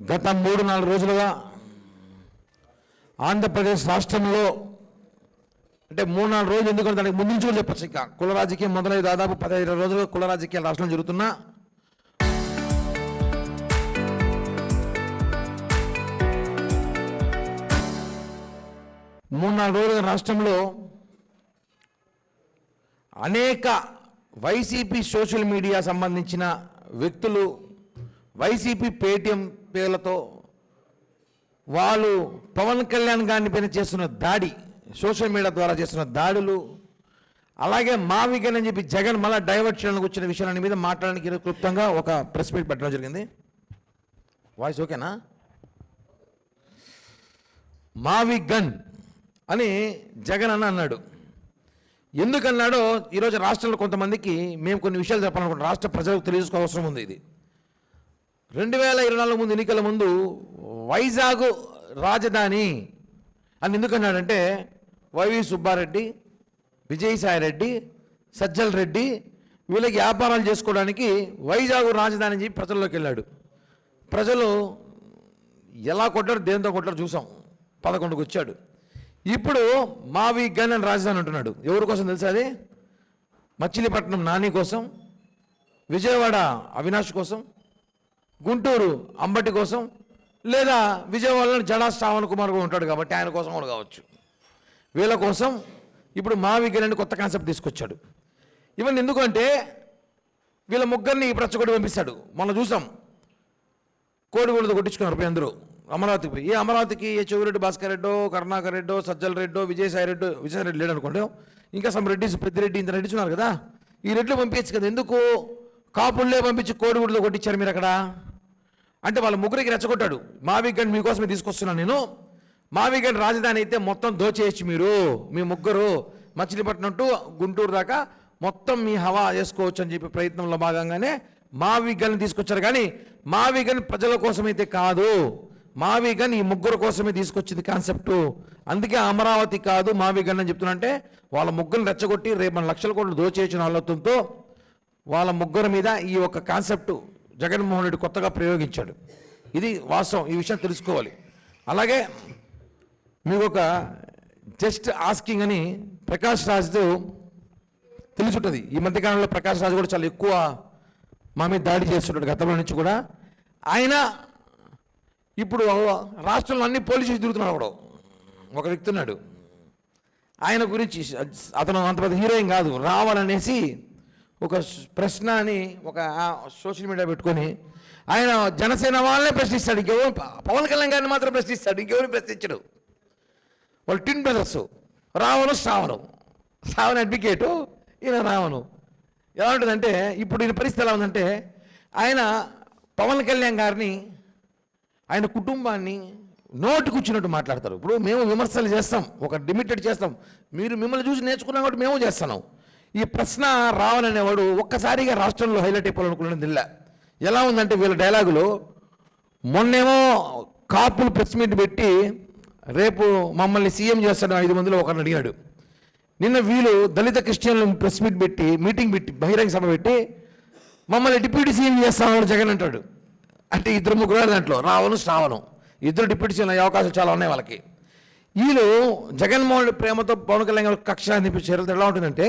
గత 3-4 రోజులుగా ఆంధ్రప్రదేశ్ రాష్ట్రంలో అంటే 3-4 రోజులు ఎందుకంటే దానికి ముందు నుంచి కూడా చెప్పచ్చు. ఇంకా కుల రాజకీయం మొదలై దాదాపు 15 రోజులుగా కుల రాజకీయాలు రాష్ట్రంలో జరుగుతున్నా మూడు నాలుగు రోజులుగా రాష్ట్రంలో అనేక వైసీపీ సోషల్ మీడియా సంబంధించిన వ్యక్తులు వైసీపీ పేటీఎం పేర్లతో వాళ్ళు పవన్ కళ్యాణ్ గారిని పైన చేస్తున్న దాడి, సోషల్ మీడియా ద్వారా చేస్తున్న దాడులు, అలాగే మావిగన్ అని చెప్పి జగన్ మళ్ళీ డైవర్ట్ చేయడానికి వచ్చిన విషయాల మీద మాట్లాడడానికి క్లుప్తంగా ఒక ప్రెస్ మీట్ పెట్టడం జరిగింది. వాయిస్ ఓకేనా? మావిగన్ అని జగన్ అన్నాడు. ఎందుకన్నాడో ఈరోజు రాష్ట్రంలో కొంతమందికి మేము కొన్ని విషయాలు చెప్పాలనుకుంటున్నాం. రాష్ట్ర ప్రజలకు తెలియజేసుకో అవసరం ఉంది. ఇది 2024 ముందు ఎన్నికల ముందు వైజాగ్ రాజధాని అని ఎందుకన్నాడంటే వైవి సుబ్బారెడ్డి, విజయసాయిరెడ్డి, సజ్జల రెడ్డి వీళ్ళకి వ్యాపారాలు చేసుకోవడానికి వైజాగ్ రాజధాని అని చెప్పి ప్రజల్లోకి వెళ్ళాడు. ప్రజలు ఎలా కొట్టారు, దేంతో కొట్టారు చూసాం. 11కు వచ్చాడు. ఇప్పుడు మావిగన్ అని రాజధాని అంటున్నాడు. ఎవరి కోసం తెలుసా? అది మచిలీపట్నం నాని కోసం, విజయవాడ అవినాష్ కోసం, గుంటూరు అంబటి కోసం, లేదా విజయవాడలో జడా శ్రావణ్ కుమార్ కూడా ఉంటాడు కాబట్టి ఆయన కోసం కూడా కావచ్చు. వీళ్ళ కోసం ఇప్పుడు మావిగన్ అని కొత్త కాన్సెప్ట్ తీసుకొచ్చాడు. ఇవన్నీ ఎందుకంటే వీళ్ళ ముగ్గురిని ప్రచ్చగొట్టి పంపిస్తాడు. మనం చూసాం, కోడిగూడతో కొట్టించుకున్నారు అందరూ అమరావతికి. ఏ అమరావతికి ఏ చెవిరెడ్డి భాస్కర్ రెడ్డో, కరుణాకర్ రెడ్డో, సజ్జల రెడ్డో, విజయసాయిరెడ్డి లేడు అనుకోండి, ఇంకా సమ్ రెడ్డిస్, పెద్దిరెడ్డి, ఇంత రెడ్డిస్ ఉన్నారు కదా. ఈ రెడ్లు పంపించచ్చు కదా, ఎందుకు కాపుల్లే పంపించి కోడిగూడతో కొట్టించారు మీరు అక్కడ అంటే వాళ్ళ ముగ్గురికి రెచ్చగొట్టాడు. మావిగన్ మీకోసమే తీసుకొస్తున్నాను నేను. మావిగన్ రాజధాని అయితే మొత్తం దోచేయచ్చు మీరు, మీ ముగ్గురు మచిలీపట్నం టు గుంటూరు దాకా మొత్తం మీ హవా చేసుకోవచ్చు అని చెప్పి ప్రయత్నంలో భాగంగానే మావిగన్ తీసుకొచ్చారు. కానీ మావిగన్ ప్రజల కోసమైతే కాదు, మావిగన్ ఈ ముగ్గురు కోసమే తీసుకొచ్చింది కాన్సెప్టు. అందుకే అమరావతి కాదు మావిగన్ అని చెప్తున్నంటే వాళ్ళ ముగ్గురిని రెచ్చగొట్టి రేపు మన లక్షల కోట్లు దోచేసిన ఆలోచనతో వాళ్ళ ముగ్గురు మీద ఈ ఒక కాన్సెప్టు జగన్మోహన్ రెడ్డి కొత్తగా ప్రయోగించాడు. ఇది వాస్తవం, ఈ విషయం తెలుసుకోవాలి. అలాగే మీకు ఒక జస్ట్ ఆస్కింగ్ అని ప్రకాష్ రాజ్తో తెలుసుంటుంది. ఈ మధ్యకాలంలో ప్రకాష్ రాజ్ కూడా చాలా ఎక్కువ మా మీద దాడి చేస్తుంటాడు గతంలో నుంచి కూడా. ఆయన ఇప్పుడు రాష్ట్రంలో అన్ని పోలీసులు తిరుగుతున్నాడు. అప్పుడు ఒక వ్యక్తి ఉన్నాడు, ఆయన గురించి అతను అంత పెద్ద హీరోయిన్ కాదు, రావాలనేసి ఒక ప్రశ్న అని ఒక సోషల్ మీడియా పెట్టుకొని ఆయన జనసేన వాళ్ళనే ప్రశ్నిస్తాడు. ఇంకెవరు పవన్ కళ్యాణ్ గారిని మాత్రం ప్రశ్నిస్తాడు, ఇంకెవరిని ప్రశ్నించడు. వాళ్ళు టిన్ బ్రదర్స్, రావణు శ్రావణ్ అడ్వకేటు, ఈయన రావణు. ఎలా ఉంటుందంటే ఇప్పుడు ఈయన పరిస్థితి ఎలా ఉందంటే ఆయన పవన్ కళ్యాణ్ గారిని, ఆయన కుటుంబాన్ని నోటుకొచ్చినట్టు మాట్లాడతారు. ఇప్పుడు మేము విమర్శలు చేస్తాం, ఒక లిమిటెడ్ చేస్తాం, మీరు మిమ్మల్ని చూసి నేర్చుకున్నాం కాబట్టి మేము చేస్తున్నాం. ఈ ప్రశ్న రావాలనేవాడు ఒక్కసారిగా రాష్ట్రంలో హైలైట్ అయిపోవాలనుకున్నది ఇలా. ఎలా ఉందంటే వీళ్ళ డైలాగులు, మొన్నేమో కాపులు ప్రెస్ మీట్ పెట్టి రేపు మమ్మల్ని సీఎం చేస్తాడు 5 మందిలో ఒకరిని అడిగాడు. నిన్న వీళ్ళు దళిత క్రిస్టియన్లు ప్రెస్ మీట్ పెట్టి మీటింగ్ పెట్టి బహిరంగ సభ పెట్టి మమ్మల్ని డిప్యూటీ సీఎం చేస్తామని జగన్ అంటాడు. అంటే 2-3 దాంట్లో రావణు శ్రావణం ఇద్దరు డిప్యూటీ సీఎం అయ్యే అవకాశాలు చాలా ఉన్నాయి వాళ్ళకి. వీళ్ళు జగన్మోహన్ రెడ్డి ప్రేమతో పవన్ కళ్యాణ్ గారు కక్ష అనిపించారు. ఎలా ఉంటుందంటే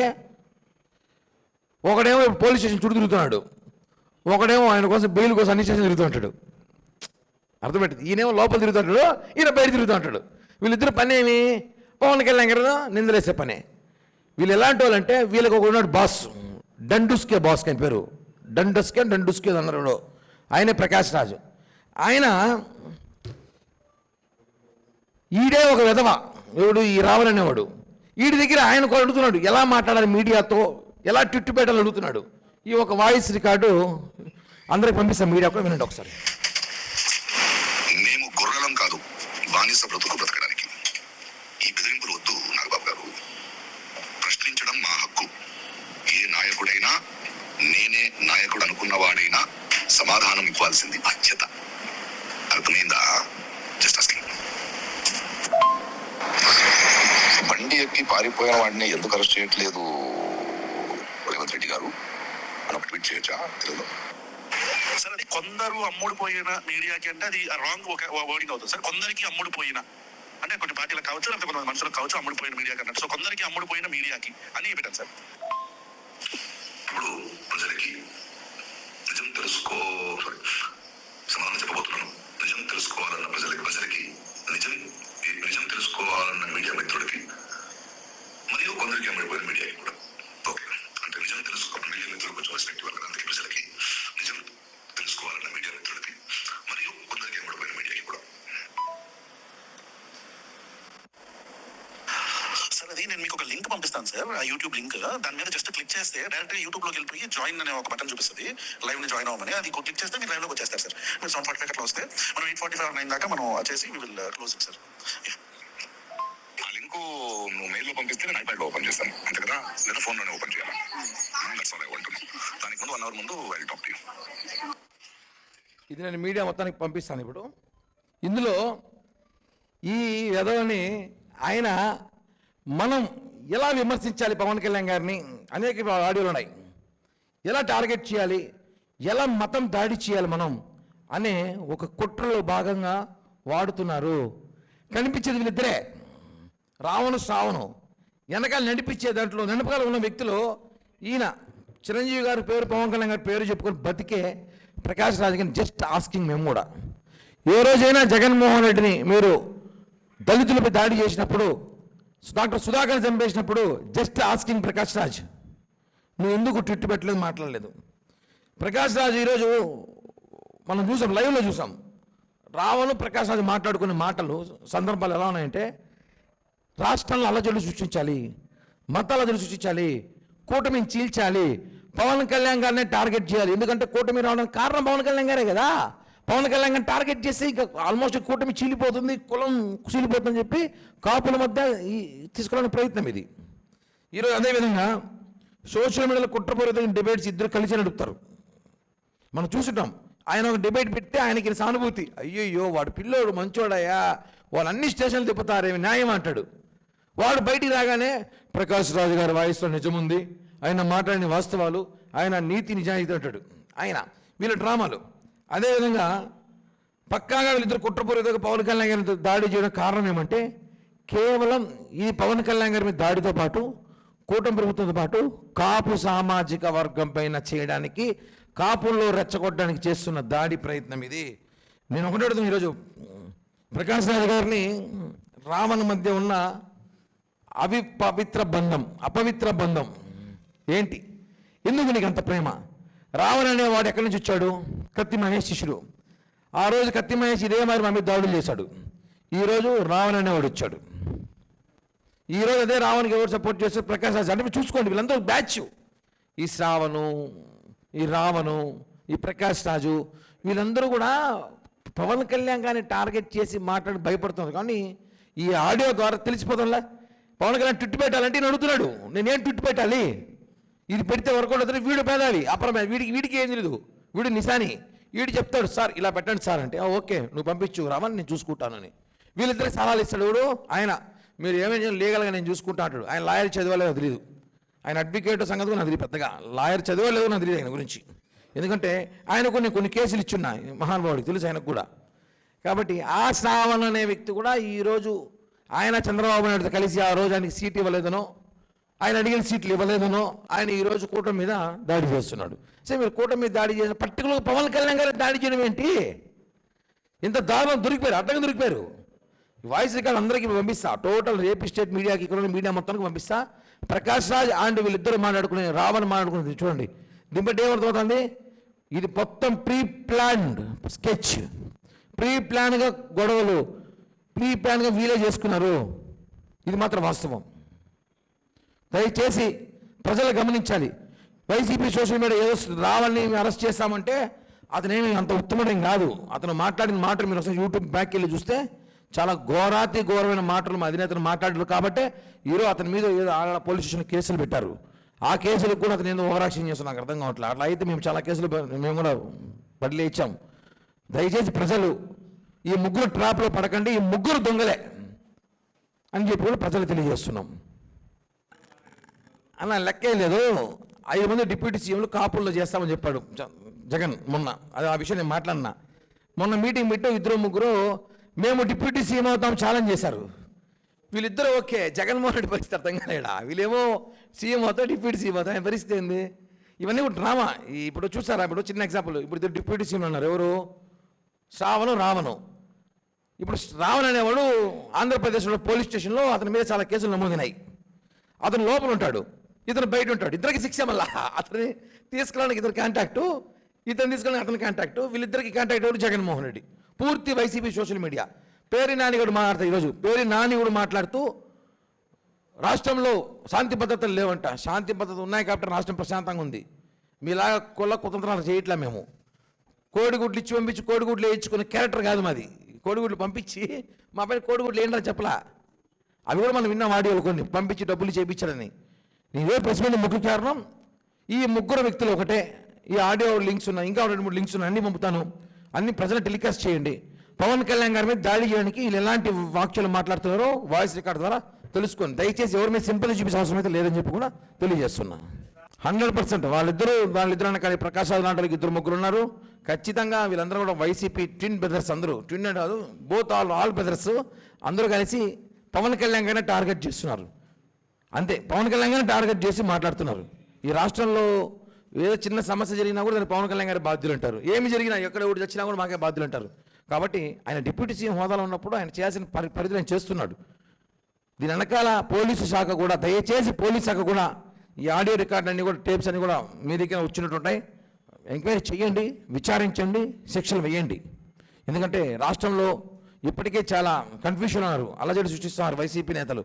ఒకడేమో పోలీస్ స్టేషన్ చుట్టూ తిరుగుతున్నాడు, ఒకడేమో ఆయన కోసం బెయిల్ కోసం అన్ని స్టేషన్ తిరుగుతూ ఉంటాడు. అర్థమవుతుంది. ఈయనేమో లోపల తిరుగుతూ ఉంటాడు, ఈయన బయట తిరుగుతూ ఉంటాడు. వీళ్ళిద్దరు పని ఏమి? పవన్ కళ్యాణ్ గారు నిందలేసే పనే. వీళ్ళు ఎలాంటి వాళ్ళంటే వీళ్ళకి ఒక ఉన్నాడు బాస్, డండుస్కే బాస్ అని పేరు, డండుస్కే అన్నారు. ఆయనే ప్రకాష్ రాజు. ఆయన ఈడే ఒక విధవ, ఎవడు ఈ రావాలనేవాడు. వీడి దగ్గర ఆయన కూడా అడుగుతున్నాడు ఎలా మాట్లాడాలి మీడియాతో, ఎలా ట్విట్టు పెట్టాలని అడుగుతున్నాడు. ఈ ఒక వాయిస్ రికార్డు అందరికి పంపిస్తాం, మీడియాకు వినండి ఒకసారి. మేము గొర్రెలం కాదు, బానిస బ్రతుకు బ్రతకడానికి. ఈ బెదిరింపులు వద్దు నాగబాబు గారు. ప్రశ్నించడం మా హక్కు. ఏ నాయకుడైనా, నేనే నాయకుడు అనుకున్నవాడైనా సమాధానం ఇవ్వాల్సింది బాధ్యత. అర్థమైందా? Just asking. బండి ఎక్కి పారిపోయిన వాడిని ఎందుకు అరెస్ట్ చేయట్లేదు రేవంత్ రెడ్డి గారు అని ట్వీట్ చేయొచ్చా? తెలియదు. సరే కొందరు అమ్ముడుపోయిన మీడియాకి అంటే అది రాంగ్ ఒక వర్డింగ్ అవుతుంది సార్. కొందరికి అమ్ముడుపోయిన అంటే కొన్ని పార్టీలకు కావచ్చు, లేకపోతే కొంతమంది మనుషులకు కావచ్చు అమ్ముడుపోయిన మీడియాకి అన్నట్టు. సో కొందరికి అమ్ముడుపోయిన మీడియాకి అని పెట్టాను సార్. ఇప్పుడు ప్రజలకి నిజం సమాధానం చెప్పబోతున్నాను. నిజం తెలుసుకోవాలన్న ప్రజలకి నిజం తెలుసుకోవాలన్న మీడియా మిత్రుడికి మరియు కొందరికి అమ్ముడుపోయిన మీడియాకి కూడా. ఓకే, అంటే నిజం తెలుసుకోవాలన్న మీడియా మిత్రులకు కొంచెం రెస్పెక్ట్ ఇవ్వాలి. అందుకే ప్రజలకి నిజం తెలుసుకోవాలన్న మీడియా మిత్రుడికి మరియు కొందరికి అమ్ముడుపోయిన మీడియాకి కూడా. సార్ అది నేను మీకు ఒక లింక్ పంపిస్తాను సార్, ఆ యూట్యూబ్ లింక్. దాని మీద జస్ట్ క్లిక్ చేస్తే డైరెక్ట్ యూట్యూబ్ లోకి వెళ్ళిపోయి జాయిన్ అనే ఒక బటన్ చూపిస్తుంది. లైవ్ ని జాయిన్ అవ్వమని అది క్లిక్ చేస్తే మీరు లైవ్ లోకి వచ్చేస్తారు సార్. మీరు 7:45 అట్లా వస్తే మనం 8:45 9 దాకా మనం చేసి we will close it sir. ఆ లింక్ నువ్వు మెయిల్ లో పంపిస్తే నేను ఐప్యాడ్ లో ఓపెన్ చేస్తాను అంతే కదా, లేదా ఫోన్ లోనే ఓపెన్ చేయాలి. దానికి ముందు 1 అవర్ ముందు ఐ టాక్ టు యు. ఇది నేను మీడియా మొత్తానికి పంపిస్తాను. ఇప్పుడు ఇందులో ఈ విధవని ఆయన మనం ఎలా విమర్శించాలి పవన్ కళ్యాణ్ గారిని అనేక ఆడియోలు ఉన్నాయి. ఎలా టార్గెట్ చేయాలి, ఎలా మతం దాడి చేయాలి మనం అనే ఒక కుట్రలో భాగంగా వాడుతున్నారు. కనిపించేది వీళ్ళిద్దరే, రావణు శ్రావణు. వెనకాల నడిపించే దాంట్లో వెనకాల ఉన్న వ్యక్తులు ఈయన చిరంజీవి గారి పేరు, పవన్ కళ్యాణ్ గారి పేరు చెప్పుకొని బతికే ప్రకాష్ రాజ్ గారిని జస్ట్ ఆస్కింగ్. మేము కూడా ఏ రోజైనా జగన్మోహన్ రెడ్డిని మీరు దళితులపై దాడి చేసినప్పుడు, డాక్టర్ సుధాకర్ చంపేసినప్పుడు జస్ట్ ఆస్కింగ్ ప్రకాష్ రాజ్, నువ్వు ఎందుకు ట్విట్ పెట్టలేదు, మాట్లాడలేదు? ప్రకాష్ రాజ్ ఈరోజు మనం చూసాం, లైవ్లో చూసాం. రావణు ప్రకాష్ రాజ్ మాట్లాడుకునే మాటలు సందర్భాలు ఎలా ఉన్నాయంటే, రాష్ట్రంలో అల్లజడులు సృష్టించాలి, మత అల్లజడులు సృష్టించాలి, కూటమిని చీల్చాలి, పవన్ కళ్యాణ్ గారినే టార్గెట్ చేయాలి. ఎందుకంటే కూటమి రావడానికి కారణం పవన్ కళ్యాణ్ గారే కదా. పవన్ కళ్యాణ్ గారిని టార్గెట్ చేసి ఇంకా ఆల్మోస్ట్ కూటమి చీలిపోతుంది, కులం చీలిపోతుందని చెప్పి కాపుల మధ్య తీసుకోవడానికి ప్రయత్నం ఇది. ఈరోజు అదేవిధంగా సోషల్ మీడియాలో కుట్రపూరితమైన డిబేట్స్ ఇద్దరు కలిసి నడుపుతారు. మనం చూసుంటాం. ఆయన ఒక డిబేట్ పెడితే ఆయనకి సానుభూతి, అయ్యయ్యో వాడు పిల్లోడు మంచోడయ్యా, వాళ్ళు అన్ని స్టేషన్లు తిప్పుతారేమి న్యాయం అంటాడు. వాడు బయటికి రాగానే ప్రకాష్ రాజు గారి వాయిస్లో నిజముంది, ఆయన మాట్లాడిన వాస్తవాలు, ఆయన నీతి నిజాయితీ అంటాడు. ఆయన వీళ్ళ డ్రామాలు. అదేవిధంగా పక్కాగా వీళ్ళిద్దరు కుట్రపూరితంగా పవన్ కళ్యాణ్ గారి దాడి చేయడం కారణం ఏమంటే, కేవలం ఈ పవన్ కళ్యాణ్ గారి మీద దాడితో పాటు కూటమి ప్రభుత్వంతో పాటు కాపు సామాజిక వర్గం పైన చేయడానికి, కాపుల్లో రెచ్చగొట్టడానికి చేస్తున్న దాడి ప్రయత్నం ఇది. నేను ఒకటి అడుగుతాను, ఈరోజు ప్రకాష్ రాజు గారిని రావణ మధ్య ఉన్న అపవిత్ర బంధం ఏంటి? ఎందుకు నీకు అంత ప్రేమ? రావణ అనేవాడు ఎక్కడి నుంచి వచ్చాడు? కత్తి మహేష్ శిష్యుడు. ఆ రోజు కత్తి మహేష్ ఇదే మరి మా మీద దాడులు చేశాడు. ఈరోజు రావణ అనేవాడు వచ్చాడు. ఈరోజు అదే రావణ్కి ఎవరు సపోర్ట్ చేస్తారు? ప్రకాష్ రాజ్. అంటే చూసుకోండి, వీళ్ళందరూ బ్యాచ్. ఈ శ్రావణు, ఈ రావణు, ఈ ప్రకాష్ రాజు, వీళ్ళందరూ కూడా పవన్ కళ్యాణ్ గారిని టార్గెట్ చేసి మాట్లాడి భయపడుతున్నారు. కానీ ఈ ఆడియో ద్వారా తెలిసిపోతుందా పవన్ కళ్యాణ్ ట్విట్ పెట్టాలంటే నేను అడుగుతున్నాడు, నేనేం ట్విట్ పెట్టాలి? ఇది పెడితే వర్కౌట్ అవుతుంది. వీడు పేదాలి అపరమే, వీడికి ఏం తెలియదు, వీడు నిశాని. వీడు చెప్తాడు, సార్ ఇలా పెట్టండి సార్ అంటే, ఓకే నువ్వు పంపించు రామని నేను చూసుకుంటానని. వీళ్ళిద్దరికి సలహాలు ఇస్తాడు. వీడు ఆయన, మీరు ఏమేమి లీగల్గా నేను చూసుకుంటా అంటాడు. ఆయన లాయర్ చదవలేదో తెలియదు, ఆయన అడ్వకేట్ సంగతి నాకు తెలియదు, పెద్దగా లాయర్ చదవలేదో నాకు తెలియదు ఆయన గురించి. ఎందుకంటే ఆయన కొన్ని కేసులు ఇచ్చున్నాయి మహానుభావుడికి తెలుసు ఆయనకు కూడా. కాబట్టి ఆ శ్రావణ్ అనే వ్యక్తి కూడా ఈరోజు ఆయన చంద్రబాబు నాయుడుతో కలిసి ఆ రోజు ఆయనకి సీట్ ఇవ్వలేదనో, ఆయన అడిగిన సీట్లు ఇవ్వలేదనో ఆయన ఈరోజు కూటమి మీద దాడి చేస్తున్నాడు. సరే, మీరు కూటమి మీద దాడి చేసిన పర్టికులర్గా పవన్ కళ్యాణ్ గారు దాడి చేయడం ఏంటి? ఇంత దారుణం దొరికిపోయారు, అడ్డంగా దొరికిపోయారు. వాయిస్ రికార్డ్ అందరికీ పంపిస్తా, టోటల్ రేపు స్టేట్ మీడియాకి, ఇక్కడ మీడియా మొత్తానికి పంపిస్తా. ప్రకాష్ రాజ్ అండ్ వీళ్ళిద్దరు మాట్లాడుకునే, రావణ్ మాట్లాడుకునేది చూడండి. దీన్ని బట్టి ఏమర్థమవుతుంది? ఇది మొత్తం ప్రీ ప్లాన్డ్ స్కెచ్, ప్రీ ప్లాన్గా గొడవలు, ప్రీ ప్లాన్గా వీలే చేసుకున్నారు. ఇది మాత్రం వాస్తవం. దయచేసి ప్రజలు గమనించాలి. వైసీపీ సోషల్ మీడియా ఏదో రావాలని అరెస్ట్ చేస్తామంటే అతనేమి అంత ఉత్తముడేం కాదు. అతను మాట్లాడిన మాటలు మీరు ఒకసారి యూట్యూబ్ బ్యాక్ వెళ్ళి చూస్తే చాలా ఘోరమైన మాటలు మా అధినేతను మాట్లాడారు. కాబట్టి ఈరోజు అతని మీద ఏదో పోలీస్ స్టేషన్ కేసులు పెట్టారు. ఆ కేసులకు కూడా అతను ఏదో ఓవరాక్షన్ చేస్తాను, నాకు అర్థం కావట్లేదు. అట్లా అయితే మేము చాలా కేసులు మేము కూడా బదిలీ ఇచ్చాం. దయచేసి ప్రజలు ఈ ముగ్గురు ట్రాప్లో పడకండి, ఈ ముగ్గురు దొంగలే అని చెప్పి కూడా ప్రజలు తెలియజేస్తున్నాం. అన్న లెక్కే లేదు, 5 మంది డిప్యూటీ సీఎంలు కాపుల్లో చేస్తామని చెప్పాడు జగన్ మొన్న అది ఆ విషయం నేను మాట్లాడినా. మొన్న మీటింగ్ పెట్టి ఇద్దరు ముగ్గురు మేము డిప్యూటీ సీఎం అవుతాం ఛాలెంజ్ చేశారు. వీళ్ళిద్దరూ ఓకే, జగన్మోహన్ రెడ్డి పరిస్థితి అర్థం కాలేడా, వీళ్ళేమో సీఎం అవుతా డిప్యూటీ సీఎం అవుతా, ఆయన పరిస్థితి ఏంది? ఇవన్నీ కూడా డ్రామా. ఇప్పుడు చూసారా, ఇప్పుడు చిన్న ఎగ్జాంపుల్, ఇప్పుడు ఇద్దరు డిప్యూటీ సీఎం ఉన్నారు, ఎవరు? శ్రావణు రావణు. ఇప్పుడు రావణ్ అనేవాడు ఆంధ్రప్రదేశ్లో పోలీస్ స్టేషన్లో అతని మీద చాలా కేసులు నమోదైనాయి. అతను లోపల ఉంటాడు, ఇతను బయట ఉంటాడు, ఇద్దరికి శిక్ష. మళ్ళా అతన్ని తీసుకెళ్ళడానికి ఇద్దరు కాంటాక్టు, ఇతను తీసుకెళ్ళడానికి అతని కాంటాక్టు. వీళ్ళిద్దరికి కాంటాక్ట్ ఎవరు? జగన్మోహన్ రెడ్డి. పూర్తి వైసీపీ సోషల్ మీడియా. పేరు నాని కూడా మాట్లాడతారు ఈరోజు. పేరు నాని కూడా మాట్లాడుతూ రాష్ట్రంలో శాంతి భద్రతలు లేవంట. శాంతి భద్రతలు ఉన్నాయి కాబట్టి రాష్ట్రం ప్రశాంతంగా ఉంది. మీలాగా కుల కుతంత్రాలు చేయట్లే మేము. కోడిగుడ్లు ఇచ్చి పంపించి కోడిగుడ్లు వేయించుకునే క్యారెక్టర్ కాదు మాది. కోడిగుడ్లు పంపించి మా పైన కోడిగుడ్లు ఏంటని చెప్పలా. అవి కూడా మనం విన్నాం ఆడియోలు కొన్ని, పంపించి డబ్బులు చేయించాలని. నీవే ప్రెస్ మీద ముఖ్య కారణం ఈ ముగ్గురు వ్యక్తులు ఒకటే. ఈ ఆడియో లింక్స్ ఉన్నాయి, ఇంకా 2-3 లింక్స్ ఉన్నాయి, అన్నీ పంపుతాను. అన్ని ప్రజలు టెలికాస్ట్ చేయండి. పవన్ కళ్యాణ్ గారి మీద దాడి చేయడానికి వీళ్ళు ఎలాంటి వాక్యాలు మాట్లాడుతున్నారో వాయిస్ రికార్డ్ ద్వారా తెలుసుకోండి. దయచేసి ఎవరి మీద సింపతి చూపించే అవసరం అయితే లేదని చెప్పి కూడా తెలియజేస్తున్నా. 100% వాళ్ళిద్దరు అనకాలి ప్రకాష్ రావు లాంటి ఇద్దరు ముగ్గురు ఉన్నారు. ఖచ్చితంగా వీళ్ళందరూ కూడా వైసీపీ ట్విన్ బ్రదర్స్. అందరూ ట్విన్ అంటే కాదు, బోత్ ఆల్ బ్రదర్స్. అందరూ కలిసి పవన్ కళ్యాణ్ గారిని టార్గెట్ చేస్తున్నారు. అంతే, పవన్ కళ్యాణ్ గారిని టార్గెట్ చేసి మాట్లాడుతున్నారు. ఈ రాష్ట్రంలో ఏదో చిన్న సమస్య జరిగినా కూడా దాన్ని పవన్ కళ్యాణ్ గారి బాధ్యులు అంటారు. ఏమి జరిగినా, ఎక్కడ ఒకటి వచ్చినా కూడా మాకే బాధ్యులు అంటారు. కాబట్టి ఆయన డిప్యూటీ సీఎం హోదాలో ఉన్నప్పుడు ఆయన చేయాల్సిన పరిధిలో ఆయన చేస్తున్నాడు. దీని వెనకాల పోలీసు శాఖ కూడా, దయచేసి పోలీసు శాఖ కూడా ఈ ఆడియో రికార్డు అన్నీ కూడా, టేప్స్ అన్నీ కూడా మీ దగ్గర వచ్చినట్టు ఉంటాయి. ఎంక్వైరీ చేయండి, విచారించండి, శిక్షలు వేయండి. ఎందుకంటే రాష్ట్రంలో ఇప్పటికే చాలా కన్ఫ్యూషన్ ఉన్నారు, అలజడి సృష్టిస్తున్నారు వైసీపీ నేతలు.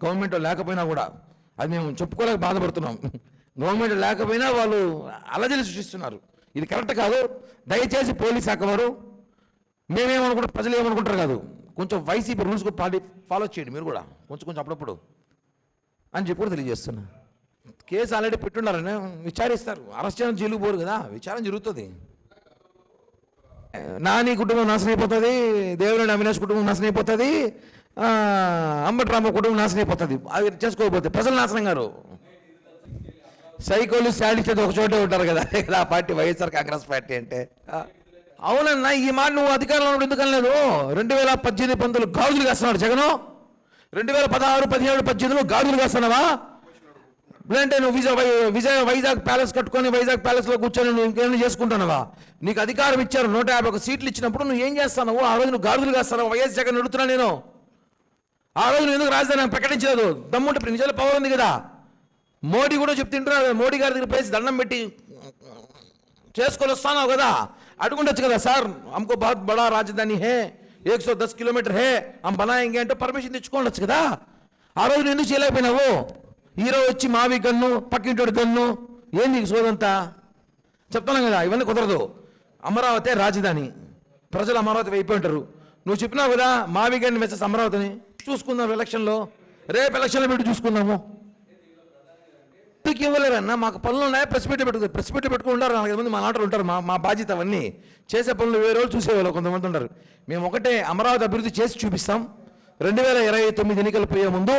గవర్నమెంట్ లేకపోయినా కూడా అది మేము చెప్పుకోలేక బాధపడుతున్నాం. గవర్నమెంట్ లేకపోయినా వాళ్ళు అలజడి సృష్టిస్తున్నారు. ఇది కరెక్ట్ కాదు. దయచేసి పోలీస్ శాఖ వారు, మేమేమనుకుంటారు, ప్రజలు ఏమనుకుంటారు కాదు, కొంచెం వైసీపీ రూల్స్ ఫాలో చేయండి మీరు కూడా కొంచెం అప్పుడప్పుడు అని చెప్పి కూడా తెలియజేస్తున్నా. కేసు ఆల్రెడీ పెట్టున్నారని విచారిస్తారు. అరెస్ట్ చేయడం జైలుకు పోరు కదా, విచారణ జరుగుతుంది. నాని కుటుంబం నాశనం అయిపోతుంది, దేవినేని అవినాష్ కుటుంబం నాశనం అయిపోతుంది, అంబటి రామ కుటుంబం నాశనం అయిపోతుంది. అవి చేసుకోకపోతే ప్రజలు నాశనం గారు. సైకోలు శాడిస్టులు ఒక చోటే ఉంటారు కదా, ఆ పార్టీ వైఎస్ఆర్ కాంగ్రెస్ పార్టీ అంటే. అవునన్నా, ఈ మాట నువ్వు అధికారంలో ఉన్నప్పుడు ఎందుకు అనలేదు? 2018-19 గాజులు కాస్తున్నాడు జగను. 2016-17-18 గాజులు కాస్తున్నావా? లేదంటే నువ్వు వైజాగ్ ప్యాలెస్ కట్టుకొని వైజాగ్ ప్యాలెస్లో కూర్చొని నువ్వు ఇంకేమైనా చేసుకుంటున్నావా? నీకు అధికారం ఇచ్చారు, 151 సీట్లు ఇచ్చినప్పుడు నువ్వు ఏం చేస్తావు? ఆ రోజు నువ్వు గాజులు కాస్తున్నావు. వైఎస్ జగన్ అడుగుతున్నా నేను. ఆ రోజు నువ్వు ఎందుకు రాజధాని ప్రకటించలేదు? దమ్ముంటే నిజాలు పవర్ ఉంది కదా. మోడీ కూడా చెప్తుంటున్నాడు, మోడీ గారి దగ్గర పేసి దండం పెట్టి చేసుకొని వస్తాను కదా, అడుగుండొచ్చు కదా. సార్ हमको बहुत बड़ा రాజధాని హే, 110 కిలోమీటర్ హే, हम बनाएंगे అంటే పర్మిషన్ తెచ్చుకోవచ్చు కదా. ఆ రోజు నువ్వు ఎందుకు చేయలేకపోయినావు? హీరో వచ్చి మావి గన్ను, పక్కింటోడి గన్ను, ఏంది సోదంతా చెప్తున్నాం కదా. ఇవన్నీ కుదరదు. అమరావతి రాజధాని, ప్రజలు అమరావతి అయిపోయి ఉంటారు. నువ్వు చెప్పినావు కదా మావి గన్ను మెసేజ్ అమరావతిని చూసుకుందాం ఎలక్షన్లో, రేపు ఎలక్షన్లో పెట్టి చూసుకుందాము. ఎందుకు ఇవ్వలేరన్నా? మాకు పనులు ఉన్నాయా? ప్రెస్ పెట్టుకుని ఉంటారు 4-5 మంది మా నాటలు ఉంటారు. మా బాధ్యత అవన్నీ చేసే పనులు వేరే రోజు చూసేవాళ్ళు కొంతమంది ఉంటారు. మేము ఒకటే అమరావతి అభివృద్ధి చేసి చూపిస్తాం. 2029 ఎన్నికలు పోయే ముందు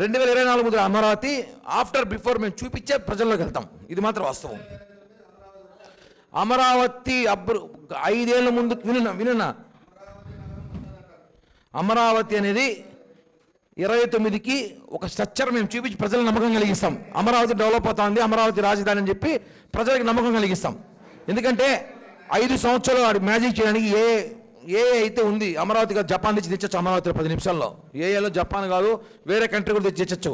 2024 ముందు అమరావతి బిఫోర్ మేము చూపించే ప్రజల్లోకి వెళ్తాం. ఇది మాత్రం వాస్తవం. అమరావతి 5 ఏళ్ళ ముందు వినున్నా, అమరావతి అనేది 29కి ఒక స్ట్రక్చర్ మేము చూపించి ప్రజలకు నమ్మకం కలిగిస్తాం. అమరావతి డెవలప్ అవుతుంది, అమరావతి రాజధాని అని చెప్పి ప్రజలకు నమ్మకం కలిగిస్తాం. ఎందుకంటే 5 సంవత్సరాలు వాడు మ్యాజిక్ చేయడానికి ఏ అయితే ఉంది. అమరావతి కాదు, జపాన్ నుంచి తెచ్చచ్చు. అమరావతిలో 10 నిమిషాల్లో ఏఏలో జపాన్ కాదు వేరే కంట్రీ కూడా తెచ్చచ్చు.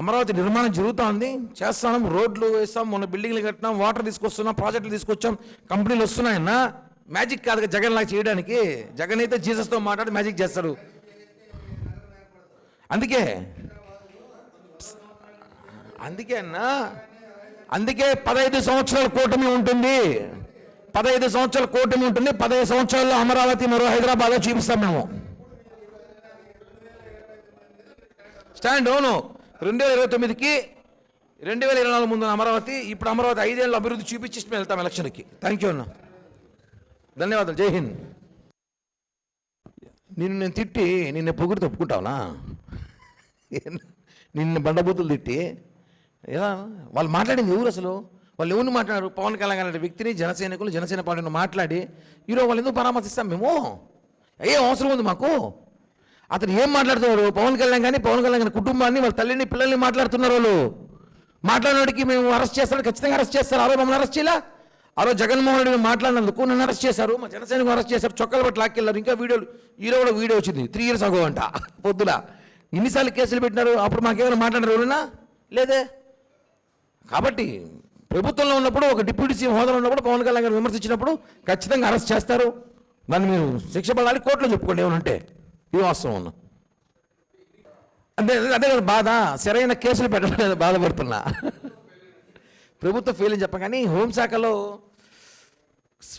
అమరావతి నిర్మాణం జరుగుతూ ఉంది, చేస్తాం, రోడ్లు వేస్తాం, మొన్న బిల్డింగ్లు కట్టినాం, వాటర్ తీసుకొస్తున్నాం, ప్రాజెక్టులు తీసుకొచ్చాం, కంపెనీలు వస్తున్నాయన్నా. మ్యాజిక్ కాదు జగన్ లాగా చేయడానికి. జగన్ అయితే జీసస్తో మాట్లాడి మ్యాజిక్ చేస్తాడు. అందుకే అందుకే 15 సంవత్సరాల కూటమి ఉంటుంది. 15 సంవత్సరాల కూటమి ఉంటుంది. 15 సంవత్సరాల్లో అమరావతి మరో హైదరాబాద్లో చూపిస్తాం మేము. స్టాండ్ అవును. 2029కి 2024 ముందు అమరావతి, ఇప్పుడు అమరావతి 5 ఏళ్ళ అభివృద్ధి చూపించి మేము వెళ్తాం ఎలక్షన్కి. థ్యాంక్ యూ అన్న, ధన్యవాదాలు, జై హింద్. నేను తిట్టి నిన్ను పొగుడు తప్పుకుంటావునా? నిన్ను బండబూతులు తిట్టి ఎలా వాళ్ళు మాట్లాడింది ఎవరు? అసలు వాళ్ళు ఎవరిని మాట్లాడారు? పవన్ కళ్యాణ్ అనే వ్యక్తిని జనసైనికులు జనసేన పార్టీని మాట్లాడి ఈరోజు వాళ్ళు ఎందుకు పరామర్శిస్తాం మేము? ఏం అవసరం ఉంది మాకు? అతను ఏం మాట్లాడుతున్నారు? పవన్ కళ్యాణ్ కానీ పవన్ కళ్యాణ్ గారి కుటుంబాన్ని వాళ్ళ తల్లిని పిల్లల్ని మాట్లాడుతున్నారు వాళ్ళు. మాట్లాడినోడికి మేము అరెస్ట్ చేస్తాడు, ఖచ్చితంగా అరెస్ట్ చేస్తారు. ఆ రోజు మమ్మల్ని అరెస్ట్ చేయాల? ఆ రోజు జగన్మోహన్ రెడ్డి మాట్లాడినందుకు నన్ను అరెస్ట్ చేశారు, మా జనసేనకు అరెస్ట్ చేశారు, చొక్కాల బట్టి లాక్కెళ్ళారు. ఇంకా వీడియోలు, ఈరోజు కూడా వీడియో వచ్చింది 3 years ago అంట పొద్దున. ఇన్నిసార్లు కేసులు పెట్టినారు, అప్పుడు మాకేమైనా మాట్లాడారు ఎవరైనా? లేదే. కాబట్టి ప్రభుత్వంలో ఉన్నప్పుడు ఒక డిప్యూటీ సీఎం హోదాలో ఉన్నప్పుడు పవన్ కళ్యాణ్ గారు విమర్శించినప్పుడు ఖచ్చితంగా అరెస్ట్ చేస్తారు. దాన్ని మీరు శిక్ష పడాలి, కోర్టులో చెప్పుకోండి ఏమనంటే. ఇది వాస్తవం ఉన్నా. అదే అదే కదా బాధ. సరైన కేసులు పెట్టడం బాధపడుతున్నా. ప్రభుత్వం ఫెయిల్ అని చెప్పగానే హోంశాఖలో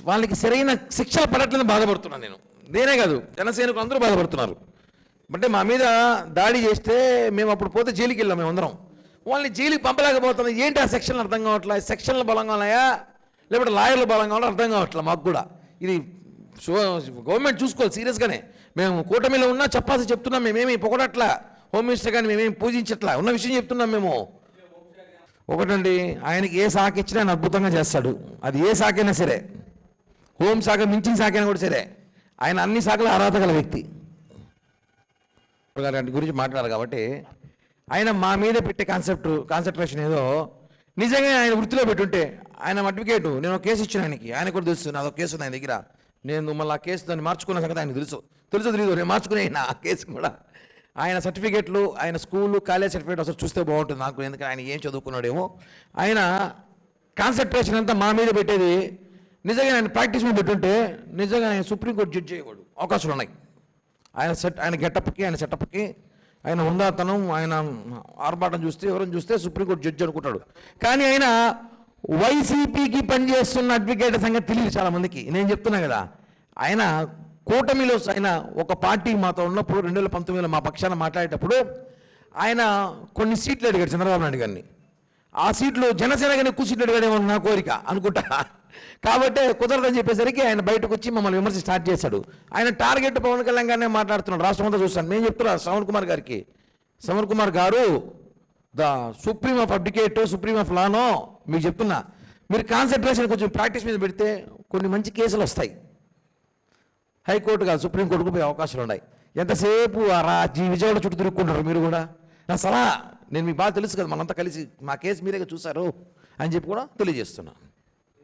వాళ్ళకి సరైన శిక్షలు పడట్లని బాధపడుతున్నాను నేను. నేనే కాదు, జనసేనకు అందరూ బాధపడుతున్నారు. అంటే మా మీద దాడి చేస్తే మేము అప్పుడు పోతే జైలుకి వెళ్ళాం మేమందరం. వాళ్ళని జైలుకి పంపలేకపోతున్నాం. ఏంటి ఆ సెక్షన్లు అర్థం కావట్లే. సెక్షన్లు బలంగా ఉన్నాయా లేకపోతే లాయర్లు బలంగా ఉన్నా అర్థం కావట్లే మాకు కూడా. ఇది గవర్నమెంట్ చూసుకోవాలి సీరియస్గానే. మేము కూటమిలో ఉన్నా చెప్పాల్సి చెప్తున్నాం. మేమేమి పొగడట్లా, హోమ్ మినిస్టర్ కానీ మేమేమి పూజించట్లా, ఉన్న విషయం చెప్తున్నాం మేము. ఒకటండి, ఆయనకి ఏ శాఖ ఇచ్చినా ఆయన అద్భుతంగా చేస్తాడు. అది ఏ శాఖ అయినా సరే, హోం శాఖ మించిన శాఖ అయినా కూడా సరే, ఆయన అన్ని శాఖల అర్హత గల వ్యక్తి. గారి గురించి మాట్లాడారు కాబట్టి ఆయన మా మీద పెట్టే కాన్సన్ట్రేషన్ ఏదో నిజంగా ఆయన వృత్తిలో పెట్టుంటే, ఆయన అడ్వకేటు, నేను ఒక కేసు ఇచ్చిన ఆయన కూడా తెలుసు, నాదో కేసు ఉంది ఆయన దగ్గర. నేను మళ్ళీ ఆ కేసు దాన్ని మార్చుకున్న సంగతి ఆయనకు తెలుసు తెలియదు, నేను మార్చుకునే ఆ కేసు కూడా. ఆయన సర్టిఫికేట్లు, ఆయన స్కూలు కాలేజ్ సర్టిఫికేట్ అసలు చూస్తే బాగుంటుంది నాకు, ఎందుకంటే ఆయన ఏం చదువుకున్నాడేమో. ఆయన కాన్సన్ట్రేషన్ అంతా మా మీద పెట్టేది. నిజంగా ఆయన ప్రాక్టీస్ మీద పెట్టుంటే నిజంగా ఆయన సుప్రీంకోర్టు జడ్జి అయ్యేవాడు. అవకాశాలు ఉన్నాయి. ఆయన గెటప్కి, ఆయన సెటప్కి, ఆయన ఉందాతనం, ఆయన ఆర్భాటం చూస్తే ఎవరైనా చూస్తే సుప్రీంకోర్టు జడ్జి అనుకుంటాడు. కానీ ఆయన వైసీపీకి పనిచేస్తున్న అడ్వకేట్ సంగతి తెలియదు చాలామందికి. నేను చెప్తున్నా కదా, ఆయన కూటమిలో ఆయన ఒక పార్టీ మాతో ఉన్నప్పుడు 2019లో మా పక్షాన మాట్లాడేటప్పుడు ఆయన కొన్ని సీట్లు అడిగాడు చంద్రబాబు నాయుడు గారిని. ఆ సీట్లు జనసేన కానీ ఎక్కువ సీట్లు అడిగాడేమో నా కోరిక అనుకుంటా. కాబట్టి కుదరదని చెప్పేసరికి ఆయన బయటకు వచ్చి మమ్మల్ని విమర్శ స్టార్ట్ చేశాడు. ఆయన టార్గెట్ పవన్ కళ్యాణ్ గారినే మాట్లాడుతున్నాడు. రాష్ట్రం అంతా చూస్తాను. నేను చెప్తున్నా శ్రవణ్ కుమార్ గారికి, శ్రవణ్ కుమార్ గారు the supreme of advocate, supreme of లానో మీకు చెప్తున్నా, మీరు కాన్సన్ట్రేషన్ కొంచెం ప్రాక్టీస్ మీద పెడితే కొన్ని మంచి కేసులు వస్తాయి. హైకోర్టు కాదు, సుప్రీంకోర్టుకు పోయే అవకాశాలు ఉన్నాయి. ఎంతసేపు విజయవాడ చుట్టూ తిరుక్కుంటారు మీరు కూడా. నా సలహా, నేను మీకు బాగా తెలుసు కదా, మనంతా కలిసి మా కేసు మీరేగా చూశారు అని చెప్పి కూడా తెలియజేస్తున్నాను.